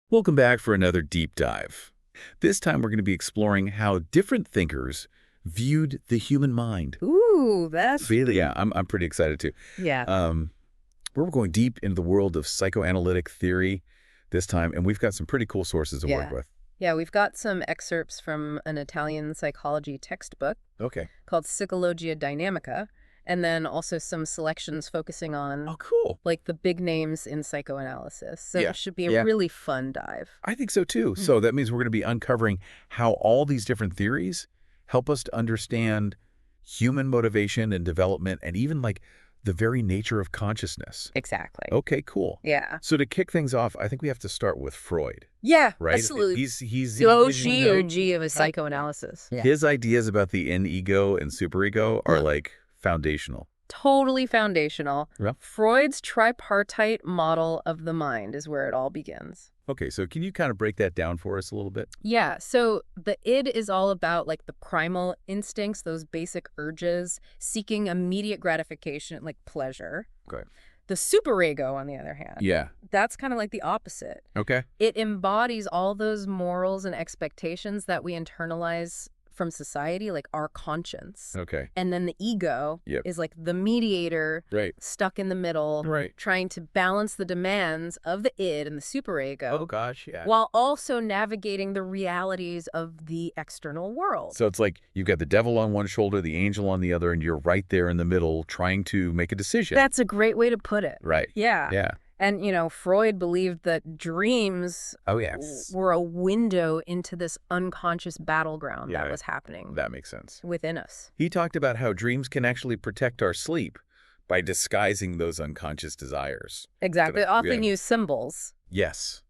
Welcome back for another deep dive. This time we're going to be exploring how different thinkers viewed the human mind. Ooh, that's Really? Yeah, I'm pretty excited too. yeah. Um, we're going deep into the world of psychoanalytic theory this time, and we've got some pretty cool sources to work Yeah. with. Yeah, we've got some excerpts from an Italian psychology textbook Okay. called Psychologia Dynamica, and then also some selections focusing on Oh, cool. like the big names in psychoanalysis. So Yeah. it should be a Yeah. really fun dive. I think so too. Mm. So that means we're going to be uncovering how all these different theories help us to understand human motivation and development and even like the very nature of consciousness. Exactly. Okay, cool. Yeah. So to kick things off, I think we have to start with Freud, Yeah, right? absolutely. He's The OG of a psychoanalysis. Yeah. his ideas about the ego and superego are like foundational. Totally foundational. Yeah. Freud's tripartite model of the mind is where it all begins. Okay, so can you kind of break that down for us a little bit? Yeah, so the id is all about like the primal instincts, those basic urges, seeking immediate gratification, like pleasure. Okay. The superego, on the other hand, Yeah. that's kind of like the opposite. Okay. It embodies all those morals and expectations that we internalize from society, like our conscience. Okay. And then the ego Yep. is like the mediator, Right. stuck in the middle, Right. trying to balance the demands of the id and the superego Oh gosh, yeah. while also navigating the realities of the external world. So it's like you've got the devil on one shoulder, the angel on the other, and you're right there in the middle trying to make a decision. That's a great way to put it. Right. Yeah. Yeah. And, Freud believed that dreams Oh, yes. were a window into this unconscious battleground Yeah, that was happening That makes sense. within us. He talked about how dreams can actually protect our sleep by disguising those unconscious desires. Exactly. Yeah. Often use symbols. Yes.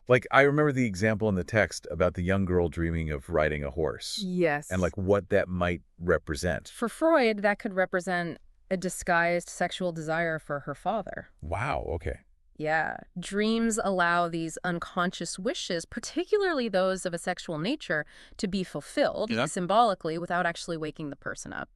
Like, I remember the example in the text about the young girl dreaming of riding a horse Yes. and, like, what that might represent. For Freud, that could represent a disguised sexual desire for her father. Wow, okay. Yeah. Dreams allow these unconscious wishes, particularly those of a sexual nature, to be fulfilled symbolically without actually waking the person up.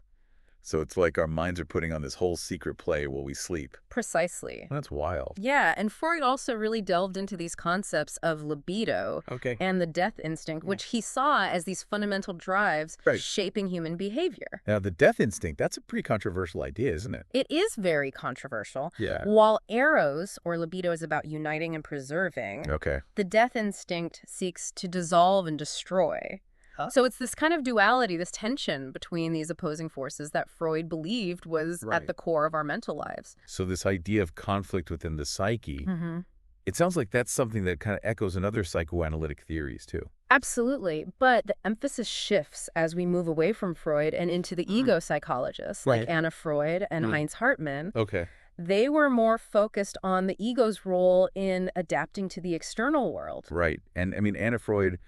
So it's like our minds are putting on this whole secret play while we sleep. Precisely. That's wild. Yeah, and Freud also really delved into these concepts of libido Okay. and the death instinct, which he saw as these fundamental drives Right. shaping human behavior. Now, the death instinct, that's a pretty controversial idea, isn't it? It is very controversial. Yeah. While eros, or libido, is about uniting and preserving, Okay. the death instinct seeks to dissolve and destroy. So it's this kind of duality, this tension between these opposing forces that Freud believed was Right. at the core of our mental lives. So this idea of conflict within the psyche, Mm-hmm. it sounds like that's something that kind of echoes in other psychoanalytic theories, too. Absolutely. But the emphasis shifts as we move away from Freud and into the ego psychologists like Right. Anna Freud and Heinz Hartmann. Okay. They were more focused on the ego's role in adapting to the external world. Right. And I mean, Anna Freud,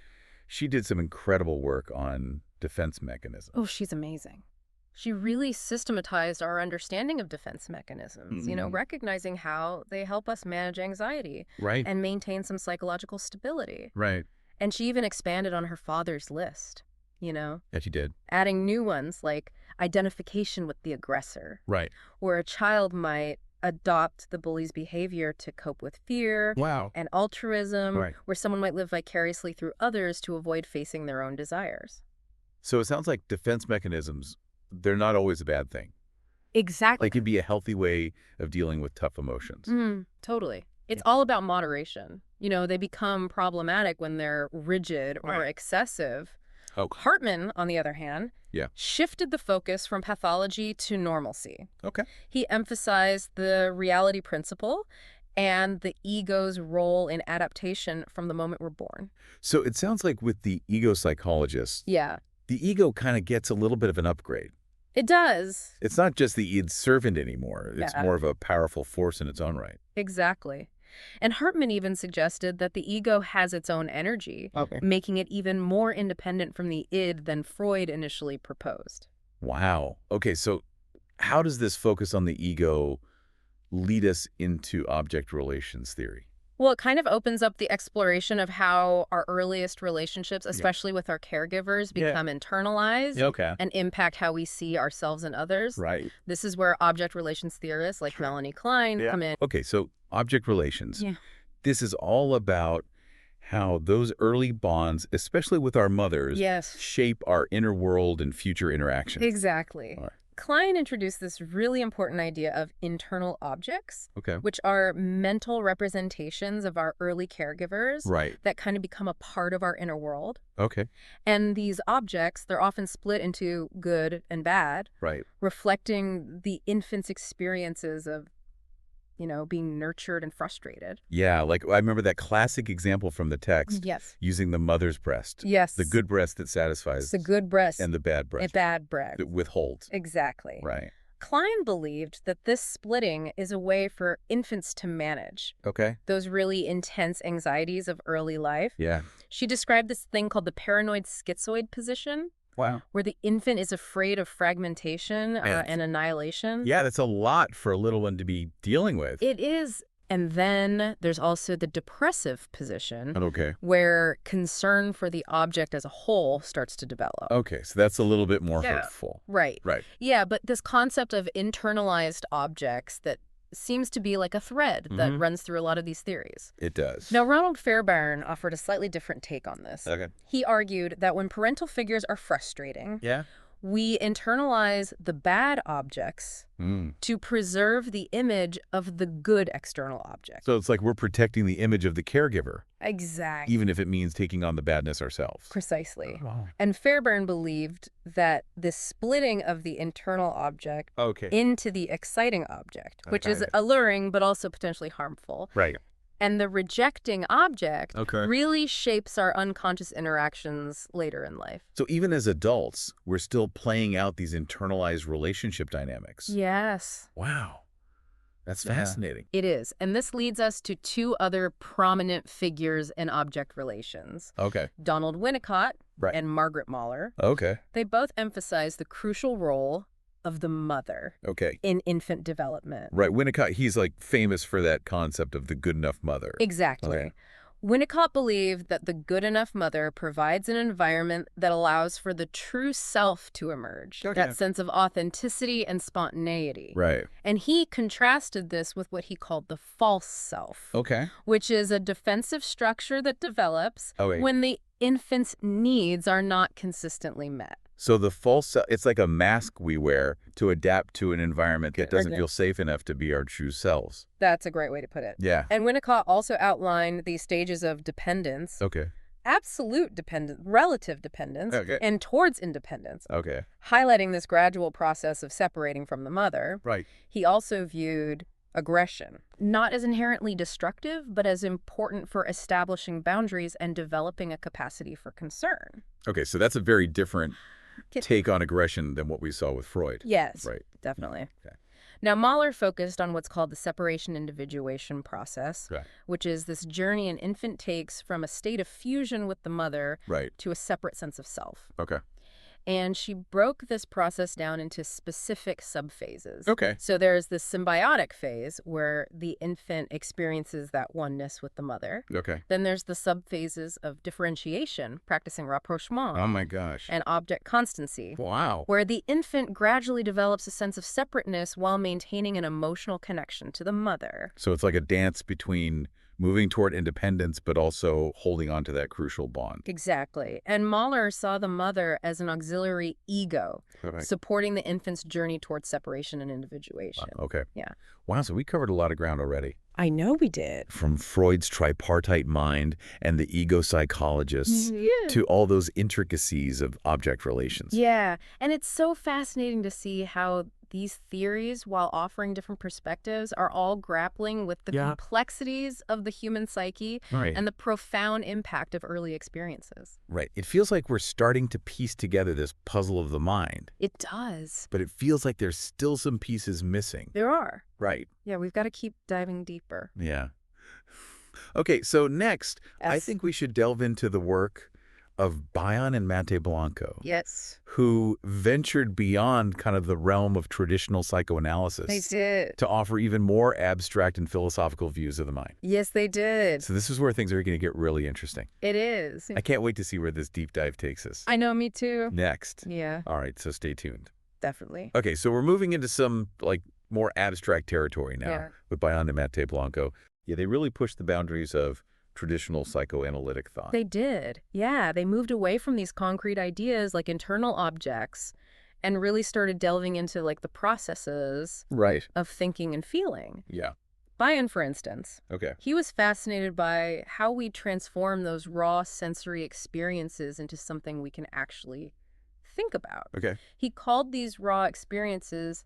she did some incredible work on defense mechanisms. Oh, she's amazing. She really systematized our understanding of defense mechanisms, recognizing how they help us manage anxiety Right. and maintain some psychological stability. Right. And she even expanded on her father's list, Yeah, she did. adding new ones like identification with the aggressor, Right. where a child might adopt the bully's behavior to cope with fear, Wow. and altruism, Right. where someone might live vicariously through others to avoid facing their own desires. So it sounds like defense mechanisms, they're not always a bad thing. Exactly. Like, it'd be a healthy way of dealing with tough emotions. Totally. It's all about moderation. They become problematic when they're rigid or Right. excessive. Oh. Hartman, on the other hand, Yeah. shifted the focus from pathology to normalcy. Okay. He emphasized the reality principle and the ego's role in adaptation from the moment we're born. So it sounds like with the ego psychologists, Yeah, the ego kind of gets a little bit of an upgrade. it does. It's not just the id servant anymore. It's Yeah. more of a powerful force in its own right. Exactly. And Hartman even suggested that the ego has its own energy, making it even more independent from the id than Freud initially proposed. Wow. Okay, so how does this focus on the ego lead us into object relations theory? Well, it kind of opens up the exploration of how our earliest relationships, especially with our caregivers, Yeah. become internalized Okay. and impact how we see ourselves and others. Right. This is where object relations theorists like Melanie Klein come in. Okay, so object relations. Yeah. This is all about how those early bonds, especially with our mothers, Yes. shape our inner world and future interactions. Exactly. All right. Klein introduced this really important idea of internal objects, Okay. which are mental representations of our early caregivers Right. that kind of become a part of our inner world. Okay. And these objects, they're often split into good and bad, Right. reflecting the infant's experiences of, being nurtured and frustrated. Yeah, like I remember that classic example from the text Yes. using the mother's breast. Yes. The good breast that It's satisfies the good breast and the bad and breast bad breast. that withholds. Exactly. Right. Klein believed that this splitting is a way for infants to manage Okay. those really intense anxieties of early life. Yeah. She described this thing called the paranoid schizoid position, Wow. where the infant is afraid of fragmentation Man. and annihilation. Yeah, that's a lot for a little one to be dealing with. It is. And then there's also the depressive position, Okay. where concern for the object as a whole starts to develop. Okay, so that's a little bit more Yeah. hurtful. Right. Right. Yeah, but this concept of internalized objects that seems to be like a thread that runs through a lot of these theories. It does. Now, Ronald Fairbairn offered a slightly different take on this. Okay. He argued that when parental figures are frustrating, Yeah. we internalize the bad objects to preserve the image of the good external object. So it's like we're protecting the image of the caregiver, Exactly. even if it means taking on the badness ourselves. Precisely. Wow. And Fairbairn believed that this splitting of the internal object Okay. into the exciting object, which is Okay. alluring but also potentially harmful, Right. and the rejecting object Okay. really shapes our unconscious interactions later in life. So even as adults, we're still playing out these internalized relationship dynamics. Yes. Wow. That's Yeah. fascinating. It is. And this leads us to two other prominent figures in object relations. Okay. Donald Winnicott Right. and Margaret Mahler. Okay. They both emphasize the crucial role of the mother Okay. in infant development. Right. Winnicott, he's like famous for that concept of the good enough mother. Exactly. Okay. Winnicott believed that the good enough mother provides an environment that allows for the true self to emerge, Okay. that sense of authenticity and spontaneity. Right. And he contrasted this with what he called the false self, Okay. which is a defensive structure that develops Oh, wait. when the infant's needs are not consistently met. So the false self, it's like a mask we wear to adapt to an environment that doesn't feel safe enough to be our true selves. That's a great way to put it. Yeah. And Winnicott also outlined these stages of dependence, Okay. absolute dependence, relative dependence, Okay. and towards independence, Okay. highlighting this gradual process of separating from the mother. Right. He also viewed aggression not as inherently destructive, but as important for establishing boundaries and developing a capacity for concern. Okay, so that's a very different take on aggression than what we saw with Freud. Yes, Right. definitely. Okay. Now, Mahler focused on what's called the separation individuation process, Okay. which is this journey an infant takes from a state of fusion with the mother Right. to a separate sense of self. Okay. And she broke this process down into specific subphases. Okay. So there's the symbiotic phase where the infant experiences that oneness with the mother. Okay. Then there's the subphases of differentiation, practicing rapprochement, Oh my gosh. and object constancy, Wow. where the infant gradually develops a sense of separateness while maintaining an emotional connection to the mother. So it's like a dance between moving toward independence, but also holding on to that crucial bond. Exactly. And Mahler saw the mother as an auxiliary ego, Okay. supporting the infant's journey towards separation and individuation. Okay. Yeah. Wow, so we covered a lot of ground already. I know we did. From Freud's tripartite mind and the ego psychologists Yeah. to all those intricacies of object relations. Yeah. And it's so fascinating to see how these theories, while offering different perspectives, are all grappling with the complexities of the human psyche Right. and the profound impact of early experiences. Right. It feels like we're starting to piece together this puzzle of the mind, It does. but it feels like there's still some pieces missing. There are. Right. Yeah, we've got to keep diving deeper. Yeah. Okay, so next, I Yes. think we should delve into the work of Bayan and Mate Blanco, Yes. who ventured beyond kind of the realm of traditional psychoanalysis They did. to offer even more abstract and philosophical views of the mind. Yes, they did. So this is where things are going to get really interesting. It is. I can't wait to see where this deep dive takes us. I know, me too. Next. Yeah, All right, so stay tuned. definitely. Okay, so we're moving into some like more abstract territory now Yeah. with Bayan and Mate Blanco. Yeah, they really push the boundaries of traditional psychoanalytic thought. They did. Yeah, they moved away from these concrete ideas like internal objects and really started delving into like the processes Right. of thinking and feeling. Yeah. Bion, for instance, Okay. he was fascinated by how we transform those raw sensory experiences into something we can actually think about. Okay. He called these raw experiences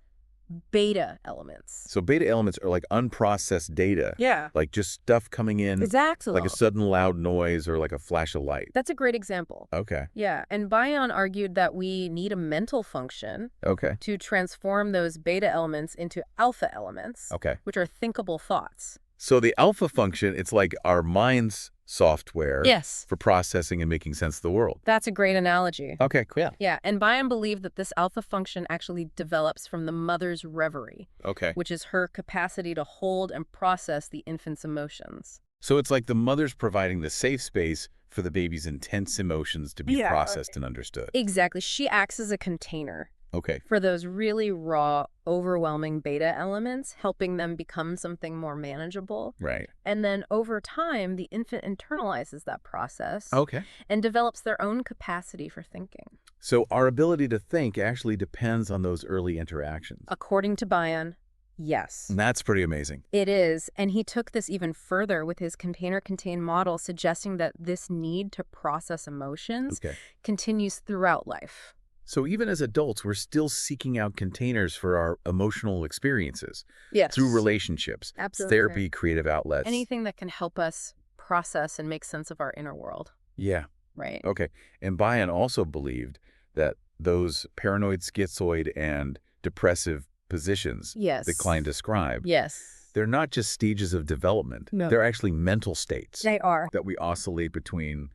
beta elements. So beta elements are like unprocessed data. Yeah. Like just stuff coming in, Exactly. like a sudden loud noise or like a flash of light. That's a great example. Okay. Yeah, and Bion argued that we need a mental function Okay. to transform those beta elements into alpha elements, Okay. which are thinkable thoughts. So the alpha function, it's like our mind's software Yes. for processing and making sense of the world. That's a great analogy. Okay, cool. Yeah. Yeah, and Bion believed that this alpha function actually develops from the mother's reverie, Okay. which is her capacity to hold and process the infant's emotions. So it's like the mother's providing the safe space for the baby's intense emotions to be processed and understood. Exactly. She acts as a container Okay. for those really raw, overwhelming beta elements, helping them become something more manageable. Right. And then over time, the infant internalizes that process Okay. and develops their own capacity for thinking. So our ability to think actually depends on those early interactions. According to Bion, yes. And that's pretty amazing. It is, and he took this even further with his container-contained model, suggesting that this need to process emotions Okay. continues throughout life. So even as adults, we're still seeking out containers for our emotional experiences Yes. through relationships, Absolutely. therapy, creative outlets. Anything that can help us process and make sense of our inner world, Yeah. right? Okay. And Bion also believed that those paranoid, schizoid, and depressive positions Yes. that Klein described, Yes. they're not just stages of development. No. They're actually mental states They are. that we oscillate between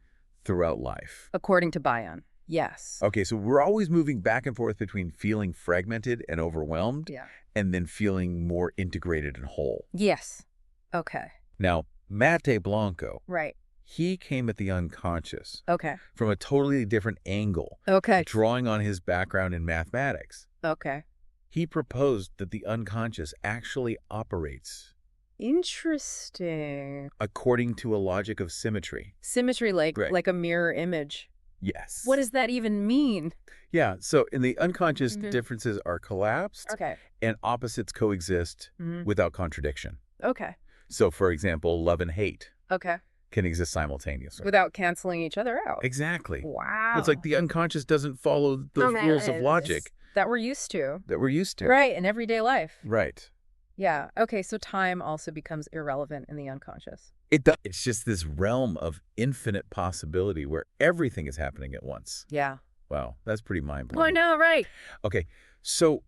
throughout life. According to Bion, yes. Okay, so we're always moving back and forth between feeling fragmented and overwhelmed Yeah. and then feeling more integrated and whole. Yes. Okay. Now, Mate Blanco, Right. he came at the unconscious Okay. from a totally different angle, Okay. drawing on his background in mathematics. Okay. He proposed that the unconscious actually operates Interesting. according to a logic of symmetry. Symmetry, like Right. like a mirror image. Yes. What does that even mean? Yeah, so in the unconscious, Mhm. differences are collapsed Okay. and opposites coexist Mhm. without contradiction. Okay. So, for example, love and hate Okay. can exist simultaneously. Without canceling each other out. Exactly. Wow. It's like the unconscious doesn't follow those Okay, rules of it's- logic that we're used to. that we're used to. Right, in everyday life. Right. Yeah. Okay, so time also becomes irrelevant in the unconscious. It does. It's just this realm of infinite possibility where everything is happening at once. Yeah. Wow, that's pretty Oh, I mind-blowing. know, right? Okay, so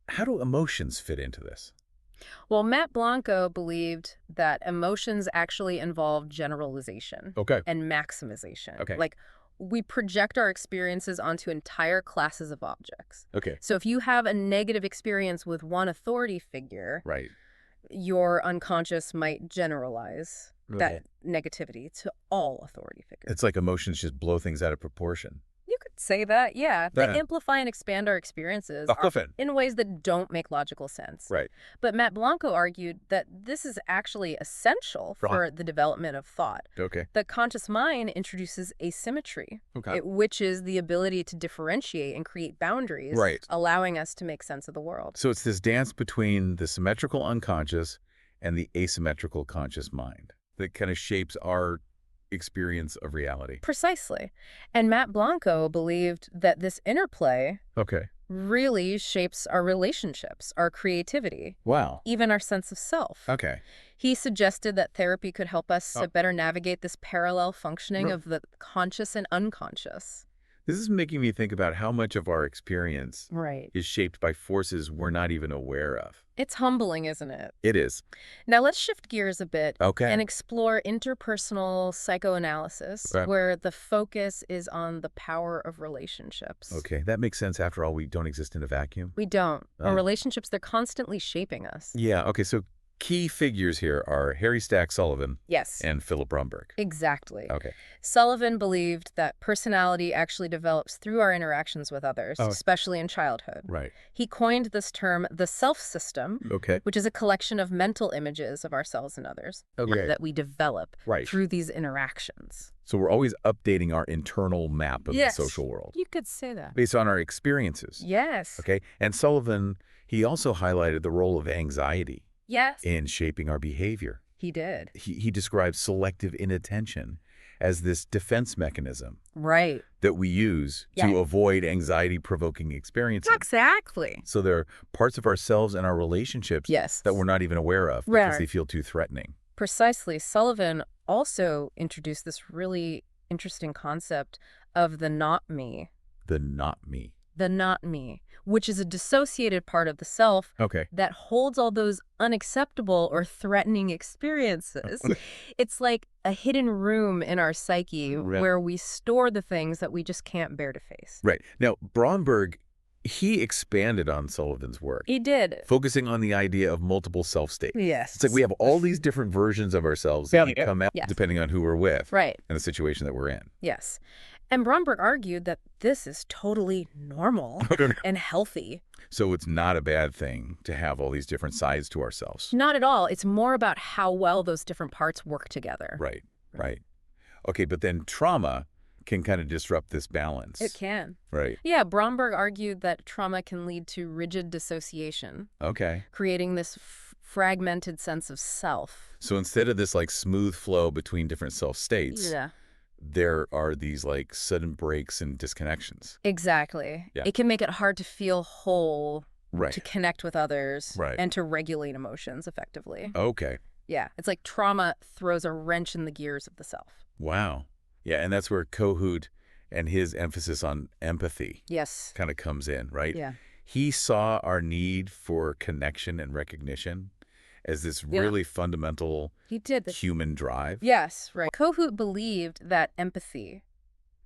how do emotions fit into this? Well, Matt Blanco believed that emotions actually involve generalization Okay. and maximization. Okay. Like, we project our experiences onto entire classes of objects. Okay. So if you have a negative experience with one authority figure, Right. your unconscious might generalize Okay. that negativity to all authority figures. It's like emotions just blow things out of proportion. You could say that, yeah. They Yeah. amplify and expand our experiences Often. in ways that don't make logical sense. Right. But Matt Blanco argued that this is actually essential Right. for the development of thought. Okay. The conscious mind introduces asymmetry, Okay. which is the ability to differentiate and create boundaries, Right. allowing us to make sense of the world. So it's this dance between the symmetrical unconscious and the asymmetrical conscious mind that kind of shapes our experience of reality. Precisely. And Matt Blanco believed that this interplay Okay. really shapes our relationships, our creativity, Wow. even our sense of self. Okay. He suggested that therapy could help us Oh. to better navigate this parallel functioning No. of the conscious and unconscious. This is making me think about how much of our experience Right. is shaped by forces we're not even aware of. It's humbling, isn't it? It is. Now let's shift gears a bit Okay. and explore interpersonal psychoanalysis, Right. where the focus is on the power of relationships. Okay. That makes sense. After all, we don't exist in a vacuum. We don't. Our Oh. relationships, they're constantly shaping us. Yeah. Okay. So key figures here are Harry Stack Sullivan Yes. and Philip Bromberg. Exactly. Okay. Sullivan believed that personality actually develops through our interactions with others, Oh. especially in childhood. Right. He coined this term the self system, Okay. which is a collection of mental images of ourselves and others that we develop through these interactions. So we're always updating our internal map of the Yes. social world You could say that. based on our experiences. Yes. Okay. And Sullivan, he also highlighted the role of anxiety Yes. in shaping our behavior. He did. He described selective inattention as this defense mechanism Right. that we use to avoid anxiety-provoking experiences. Exactly. So there are parts of ourselves and our relationships that we're not even aware of because they feel too threatening. Precisely. Sullivan also introduced this really interesting concept of the not me. The not me. The not me, which is a dissociated part of the self that holds all those unacceptable or threatening experiences. It's like a hidden room in our psyche where we store the things that we just can't bear to face. Right. Now, Bromberg, he expanded on Sullivan's work. He did. Focusing on the idea of multiple self-states. Yes. It's like we have all these different versions of ourselves that come out depending on who we're with and the situation that we're in. Yes. And Bromberg argued that this is totally normal and healthy. So it's not a bad thing to have all these different sides to ourselves. Not at all. It's more about how well those different parts work together. Right. Okay, but then trauma can kind of disrupt this balance. It can. Right. Yeah, Bromberg argued that trauma can lead to rigid dissociation. Okay. Creating this fragmented sense of self. So instead of this like smooth flow between different self states, there are these like sudden breaks and disconnections. Exactly. Yeah. It can make it hard to feel whole, Right. to connect with others, Right. and to regulate emotions effectively. Okay. Yeah, it's like trauma throws a wrench in the gears of the self. Wow. Yeah, and that's where Kohut and his emphasis on empathy kind of comes in, right? Yeah. He saw our need for connection and recognition as this really fundamental human drive. Yes, right. Kohut believed that empathy,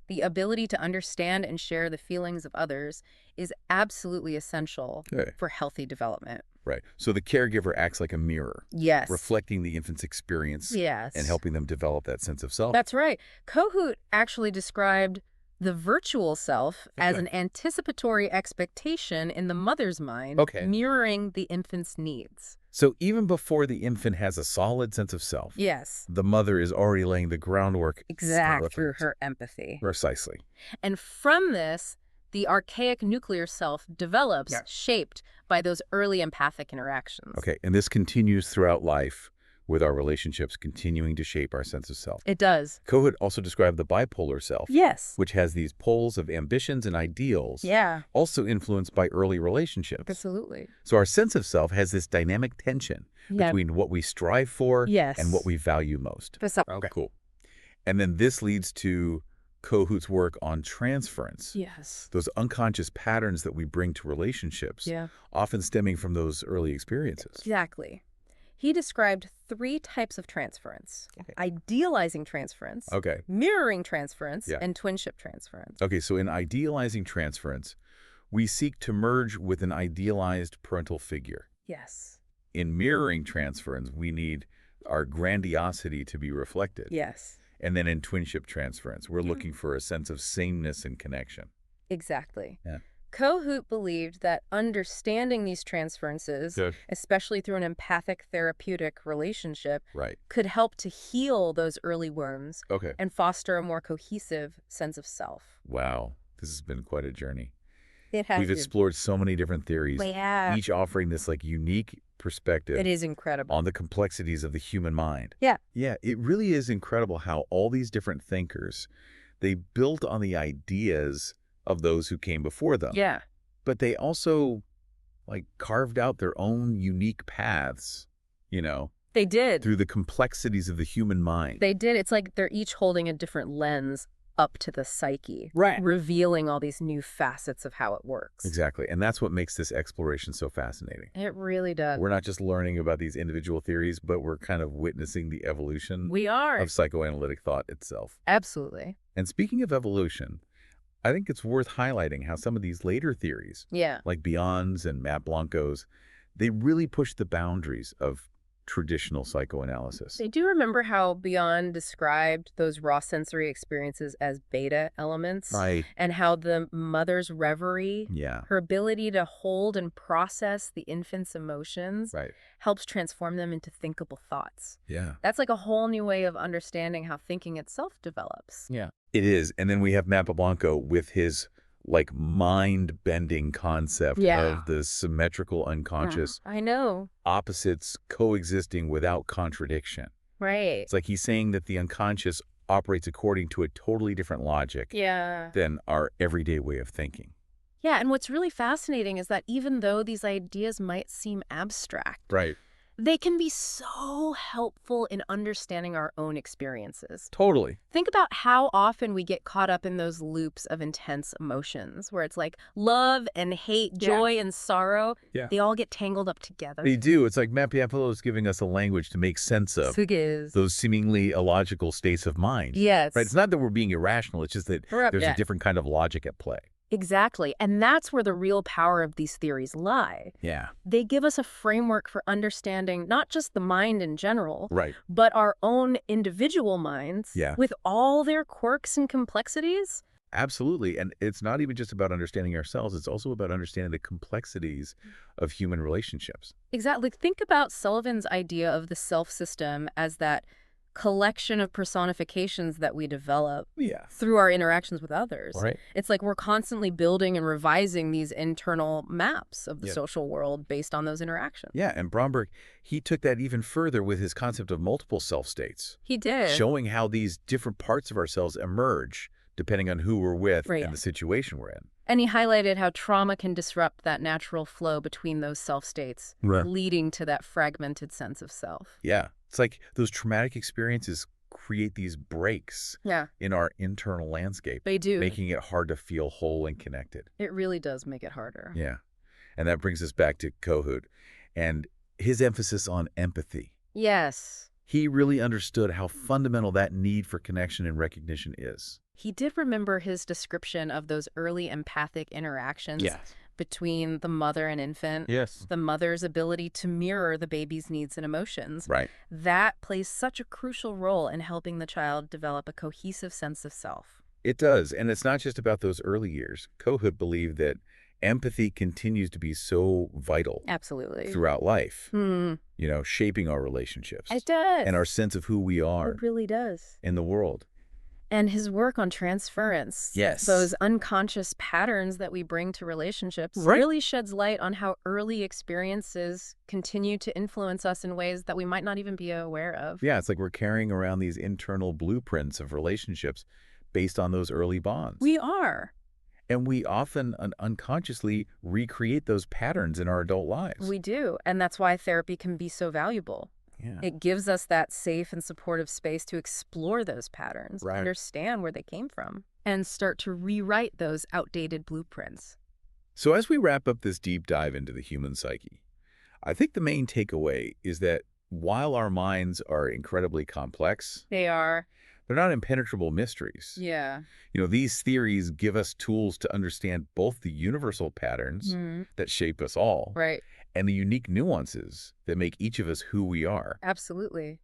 the ability to understand and share the feelings of others, is absolutely essential for healthy development. Right. So the caregiver acts like a mirror. Yes. Reflecting the infant's experience and helping them develop that sense of self. That's right. Kohut actually described the virtual self as an anticipatory expectation in the mother's mind, mirroring the infant's needs. So even before the infant has a solid sense of self, the mother is already laying the groundwork through her empathy. Precisely. And from this, the archaic nuclear self develops, shaped by those early empathic interactions. Okay, and this continues throughout life with our relationships continuing to shape our sense of self. It does. Kohut also described the bipolar self, Yes. which has these poles of ambitions and ideals, Yeah. also influenced by early relationships. Absolutely. So our sense of self has this dynamic tension between what we strive for and what we value most. Okay. Cool. And then this leads to Kohut's work on transference. Yes. Those unconscious patterns that we bring to relationships, often stemming from those early experiences. Exactly. He described 3 types of transference: idealizing transference, mirroring transference, and twinship transference. Okay, so in idealizing transference, we seek to merge with an idealized parental figure. Yes. In mirroring transference, we need our grandiosity to be reflected. Yes. And then in twinship transference, we're looking for a sense of sameness and connection. Exactly. Yeah. Kohut believed that understanding these transferences, especially through an empathic therapeutic relationship, could help to heal those early wounds and foster a more cohesive sense of self. Wow. This has been quite a journey. It has. We've explored so many different theories, each offering this like unique perspective. It is incredible. On the complexities of the human mind. Yeah. Yeah, it really is incredible how all these different thinkers, they built on the ideas of those who came before them. Yeah. But they also like carved out their own unique paths, you know. They did. Through the complexities of the human mind. They did. It's like they're each holding a different lens up to the psyche. Right. Revealing all these new facets of how it works. Exactly. And that's what makes this exploration so fascinating. It really does. We're not just learning about these individual theories, but we're kind of witnessing the evolution of psychoanalytic thought itself. Absolutely. And speaking of evolution, I think it's worth highlighting how some of these later theories, like Bion's and Matt Blanco's, they really push the boundaries of traditional psychoanalysis. They do remember how Beyond described those raw sensory experiences as beta elements, Right. and how the mother's reverie, Yeah. her ability to hold and process the infant's emotions, Right. helps transform them into thinkable thoughts. Yeah. That's like a whole new way of understanding how thinking itself develops. Yeah. It is. And then we have Mapablanco with his like mind-bending concept of the symmetrical unconscious I know. opposites coexisting without contradiction. Right. It's like he's saying that the unconscious operates according to a totally different logic than our everyday way of thinking. Yeah, and what's really fascinating is that even though these ideas might seem abstract, Right. they can be so helpful in understanding our own experiences. Totally. Think about how often we get caught up in those loops of intense emotions where it's like love and hate, joy and sorrow. Yeah. They all get tangled up together. They do. It's like Mapiapolo is giving us a language to make sense of those seemingly illogical states of mind. Yes. Right? It's not that we're being irrational. It's just that there's a different kind of logic at play. Exactly. And that's where the real power of these theories lie. Yeah. They give us a framework for understanding not just the mind in general, Right. but our own individual minds with all their quirks and complexities. Absolutely. And it's not even just about understanding ourselves. It's also about understanding the complexities of human relationships. Exactly. Think about Sullivan's idea of the self system as that collection of personifications that we develop through our interactions with others. Right. It's like we're constantly building and revising these internal maps of the social world based on those interactions. Yeah, and Bromberg, he took that even further with his concept of multiple self-states. He did. Showing how these different parts of ourselves emerge depending on who we're with and the situation we're in. And he highlighted how trauma can disrupt that natural flow between those self-states, leading to that fragmented sense of self. Yeah. It's like those traumatic experiences create these breaks in our internal landscape. They do. Making it hard to feel whole and connected. It really does make it harder. Yeah. And that brings us back to Kohut and his emphasis on empathy. Yes. He really understood how fundamental that need for connection and recognition is. He did remember his description of those early empathic interactions between the mother and infant. Yes. The mother's ability to mirror the baby's needs and emotions. Right. That plays such a crucial role in helping the child develop a cohesive sense of self. It does. And it's not just about those early years. Kohut believed that empathy continues to be so vital. Absolutely. Throughout life. You know, shaping our relationships. It does. And our sense of who we are. It really does. In the world. And his work on transference, those unconscious patterns that we bring to relationships, really sheds light on how early experiences continue to influence us in ways that we might not even be aware of. Yeah, it's like we're carrying around these internal blueprints of relationships based on those early bonds. We are. And we often unconsciously recreate those patterns in our adult lives. We do. And that's why therapy can be so valuable. Yeah. It gives us that safe and supportive space to explore those patterns, understand where they came from, and start to rewrite those outdated blueprints. So as we wrap up this deep dive into the human psyche, I think the main takeaway is that while our minds are incredibly complex, they're not impenetrable mysteries. Yeah. You know, these theories give us tools to understand both the universal patterns that shape us all. Right. And the unique nuances that make each of us who we are. Absolutely.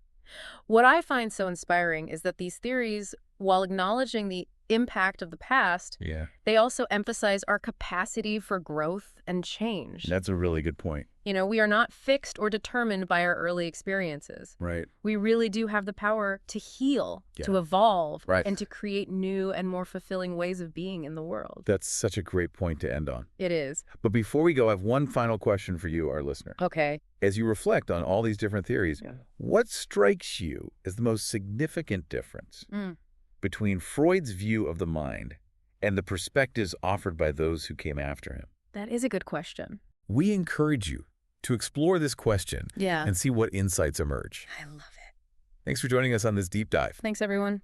What I find so inspiring is that these theories, while acknowledging the impact of the past, they also emphasize our capacity for growth and change. That's a really good point. You know, we are not fixed or determined by our early experiences. Right. We really do have the power to heal, to evolve, and to create new and more fulfilling ways of being in the world. That's such a great point to end on. It is. But before we go, I have one final question for you, our listener. Okay. As you reflect on all these different theories, what strikes you as the most significant difference between Freud's view of the mind and the perspectives offered by those who came after him? That is a good question. We encourage you to explore this question and see what insights emerge. I love it. Thanks for joining us on this deep dive. Thanks, everyone.